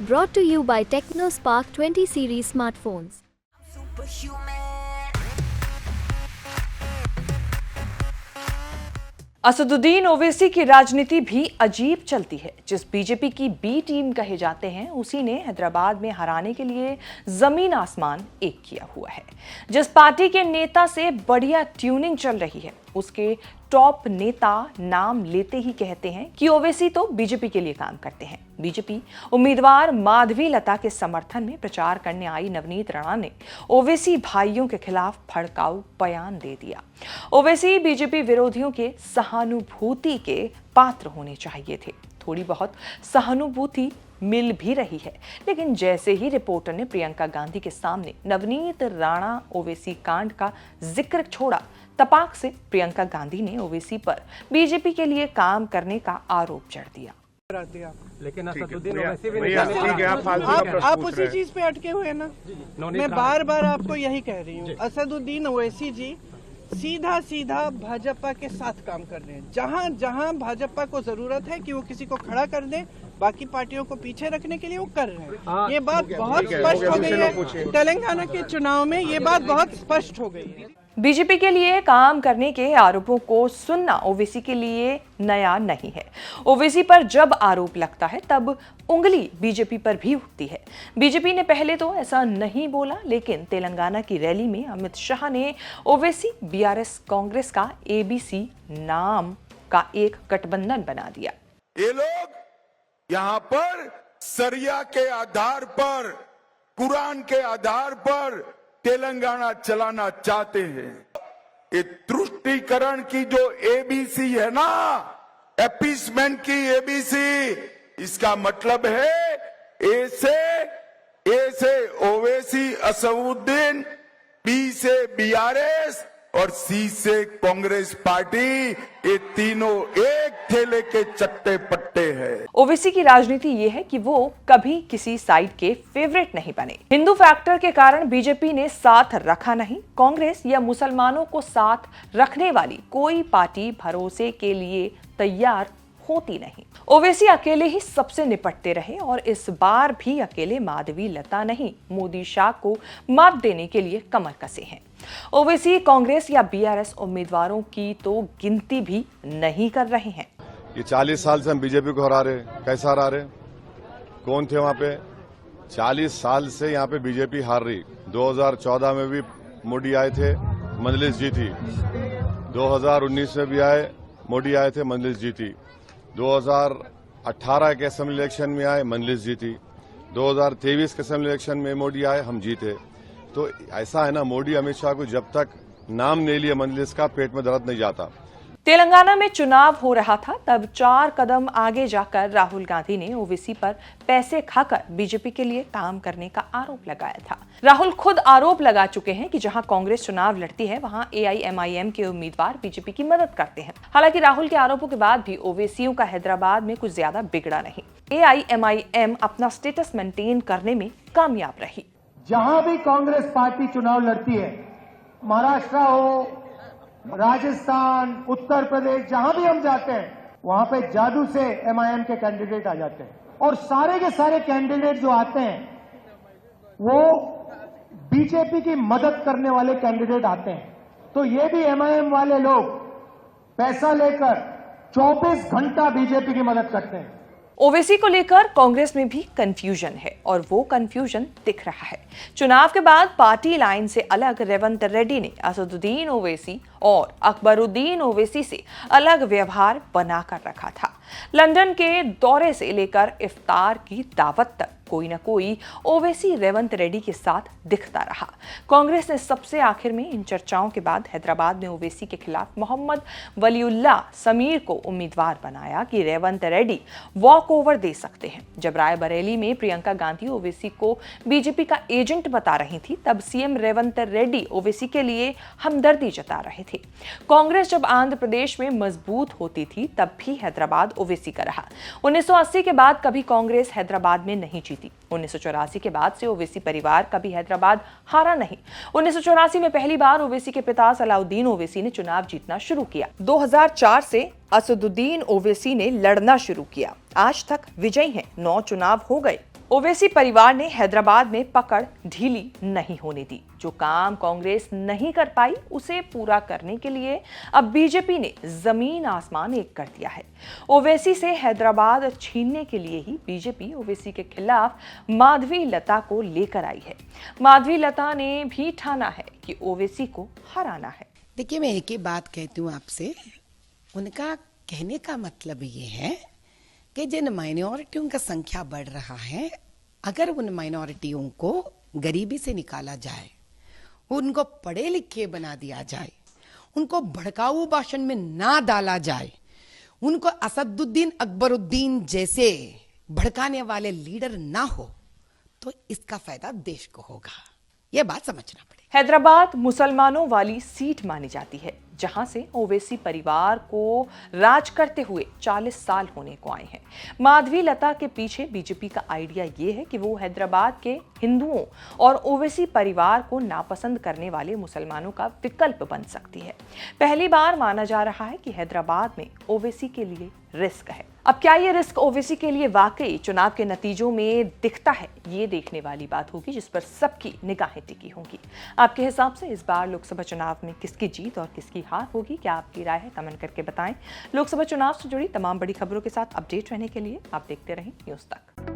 Brought to you by TechnoSpark 20 series smartphones. Asaduddin Owaisi की राजनीति भी अजीब चलती है। जिस बीजेपी की बी टीम कहे जाते हैं उसी ने हैदराबाद में हराने के लिए जमीन आसमान एक किया हुआ है। जिस पार्टी के नेता से बढ़िया ट्यूनिंग चल रही है उसके टॉप नेता नाम लेते ही कहते हैं कि ओवैसी तो बीजेपी के लिए काम करते हैं। बीजेपी उम्मीदवार माधवी लता के समर्थन में प्रचार करने आई नवनीत राणा ने ओवैसी भाइयों के खिलाफ भड़काऊ बयान दे दिया। ओवैसी बीजेपी विरोधियों के सहानुभूति के पात्र होने चाहिए थे। थोड़ी बहुत सहानुभूति मिल भी रही है, लेकिन जैसे ही रिपोर्टर ने प्रियंका गांधी के सामने नवनीत राणा ओवैसी कांड का जिक्र छोड़ा, तपाक से प्रियंका गांधी ने ओवैसी पर बीजेपी के लिए काम करने का आरोप जड़ दिया। लेकिन असदुद्दीन ओवैसी भी नहीं, आप उसी चीज पे अटके हुए हैं ना। मैं बार बार आपको यही कह रही हूँ, असदुद्दीन ओवैसी जी सीधा सीधा भाजपा के साथ काम कर रहे हैं। जहाँ जहाँ भाजपा को जरूरत है कि वो किसी को खड़ा कर दे, बाकी पार्टियों को पीछे रखने के लिए वो कर रहे हैं। ये बात बहुत स्पष्ट हो गई है। तेलंगाना के चुनाव में ये बात बहुत स्पष्ट हो गई है। बीजेपी के लिए काम करने के आरोपों को सुनना ओवैसी के लिए नया नहीं है। ओवैसी पर जब आरोप लगता है तब उंगली बीजेपी पर भी उठती है। बीजेपी ने पहले तो ऐसा नहीं बोला, लेकिन तेलंगाना की रैली में अमित शाह ने ओवैसी बीआरएस कांग्रेस का एबीसी नाम का एक गठबंधन बना दिया। ये लोग यहाँ पर सरिया के आधार पर, कुरान के आधार पर तेलंगाना चलाना चाहते हैं। ये तुष्टीकरण की जो एबीसी है ना, अपीसमेंट की एबीसी, इसका मतलब है ए से ओवैसी असदुद्दीन, बी से बीआरएस और सी से कांग्रेस पार्टी, ये तीनों एक थैले के चट्टे पट्टे हैं। ओवैसी की राजनीति ये है कि वो कभी किसी साइड के फेवरेट नहीं बने। हिंदू फैक्टर के कारण बीजेपी ने साथ रखा नहीं। कांग्रेस या मुसलमानों को साथ रखने वाली कोई पार्टी भरोसे के लिए तैयार होती नहीं। ओवैसी अकेले ही सबसे निपटते रहे और इस बार भी अकेले माधवी लता नहीं, मोदी शाह को मात देने के लिए कमर कसे हैं। ओवैसी कांग्रेस या बीआरएस उम्मीदवारों की तो गिनती भी नहीं कर रहे हैं। ये 40 साल से हम बीजेपी को हरा रहे, कैसा हरा रहे? कौन थे वहां पे? 40 साल से यहाँ पे बीजेपी हार रही। 2014 में भी मोदी आए थे, मंजलिस जीती। 2019 में भी आए, मोदी आए थे, मंजलिस जीती। 2018 के असेंबली इलेक्शन में आए, मंजलिस जीती। 2023 के असेंबली इलेक्शन में मोदी आए, हम जीते। तो ऐसा है ना, मोदी अमित शाह को जब तक नाम नहीं लिया मंजलिस का, पेट में दर्द नहीं जाता। तेलंगाना में चुनाव हो रहा था तब 4 कदम आगे जाकर राहुल गांधी ने ओवैसी पर पैसे खाकर बीजेपी के लिए काम करने का आरोप लगाया था। राहुल खुद आरोप लगा चुके हैं कि जहां कांग्रेस चुनाव लड़ती है वहां एआईएमआईएम के उम्मीदवार बीजेपी की मदद करते हैं। हालांकि राहुल के आरोपों के बाद भी ओवैसियों का हैदराबाद में कुछ ज्यादा बिगड़ा नहीं। एआईएमआईएम अपना स्टेटस मेंटेन करने में कामयाब रही। जहां भी कांग्रेस पार्टी चुनाव लड़ती है, महाराष्ट्र हो, राजस्थान, उत्तर प्रदेश, जहां भी हम जाते हैं वहां पे जादू से एमआईएम के कैंडिडेट आ जाते हैं और सारे के सारे कैंडिडेट जो आते हैं वो बीजेपी की मदद करने वाले कैंडिडेट आते हैं। तो ये भी एमआईएम वाले लोग पैसा लेकर 24 घंटा बीजेपी की मदद करते हैं। ओवैसी को लेकर कांग्रेस में भी कंफ्यूजन है और वो कंफ्यूजन दिख रहा है। चुनाव के बाद पार्टी लाइन से अलग रेवंत रेड्डी ने असदुद्दीन ओवैसी और अकबरुद्दीन ओवैसी से अलग व्यवहार बनाकर रखा था। लंदन के दौरे से लेकर इफ्तार की दावत तक कोई न कोई ओवैसी रेवंत रेड्डी के साथ दिखता रहा। कांग्रेस ने सबसे आखिर में इन चर्चाओं के बाद हैदराबाद में ओवैसी के खिलाफ मोहम्मद वलीउल्लाह समीर को उम्मीदवार बनाया कि रेवंत रेड्डी वॉक ओवर दे सकते हैं। जब रायबरेली में प्रियंका गांधी ओवैसी को बीजेपी का एजेंट बता रही थी तब सीएम रेवंत रेड्डी ओवैसी के लिए हमदर्दी जता रहे थे। कांग्रेस जब आंध्र प्रदेश में मजबूत होती थी तब भी हैदराबाद ओवैसी का रहा। 1980 के बाद कभी कांग्रेस हैदराबाद में नहीं जीती। 1984 के बाद से ओवैसी परिवार कभी हैदराबाद हारा नहीं। 1984 में पहली बार ओवैसी के पिता सलाउद्दीन ओवैसी ने चुनाव जीतना शुरू किया। 2004 से असदुद्दीन ओवैसी ने लड़ना शुरू किया। आज तक विजयी हैं। 9 चुनाव हो गए। ओवैसी परिवार ने हैदराबाद में पकड़ ढीली नहीं होने दी। जो काम कांग्रेस नहीं कर पाई उसे पूरा करने के लिए अब बीजेपी ने जमीन आसमान एक कर दिया है। ओवैसी से हैदराबाद छीनने के लिए ही बीजेपी ओवैसी के खिलाफ माधवी लता को लेकर आई है। माधवी लता ने भी ठाना है कि ओवैसी को हराना है। देखिए, मैं एक ही बात कहती हूँ आपसे, उनका कहने का मतलब ये है कि जिन माइनॉरिटियों का संख्या बढ़ रहा है, अगर उन माइनॉरिटियों को गरीबी से निकाला जाए, उनको पढ़े लिखे बना दिया जाए, उनको भड़काऊ भाषण में ना डाला जाए, उनको असदुद्दीन अकबरुद्दीन जैसे भड़काने वाले लीडर ना हो, तो इसका फायदा देश को होगा। यह बात समझना पड़ेगा। हैदराबाद मुसलमानों वाली सीट मानी जाती है, जहां से ओवैसी परिवार को राज करते हुए 40 साल होने को आए हैं। माधवी लता के पीछे बीजेपी का आइडिया ये है कि वो हैदराबाद के हिंदुओं और ओवैसी परिवार को नापसंद करने वाले मुसलमानों का विकल्प बन सकती है। पहली बार माना जा रहा है कि हैदराबाद में ओवैसी के लिए रिस्क है। अब क्या ये रिस्क ओवैसी के लिए वाकई चुनाव के नतीजों में दिखता है, ये देखने वाली बात होगी, जिस पर सबकी निगाहें टिकी होंगी। आपके हिसाब से इस बार लोकसभा चुनाव में किसकी जीत और किसकी हार होगी, क्या आपकी राय है? कमेंट करके बताएं। लोकसभा चुनाव से जुड़ी तमाम बड़ी खबरों के साथ अपडेट रहने के लिए आप देखते रहें न्यूज़ तक।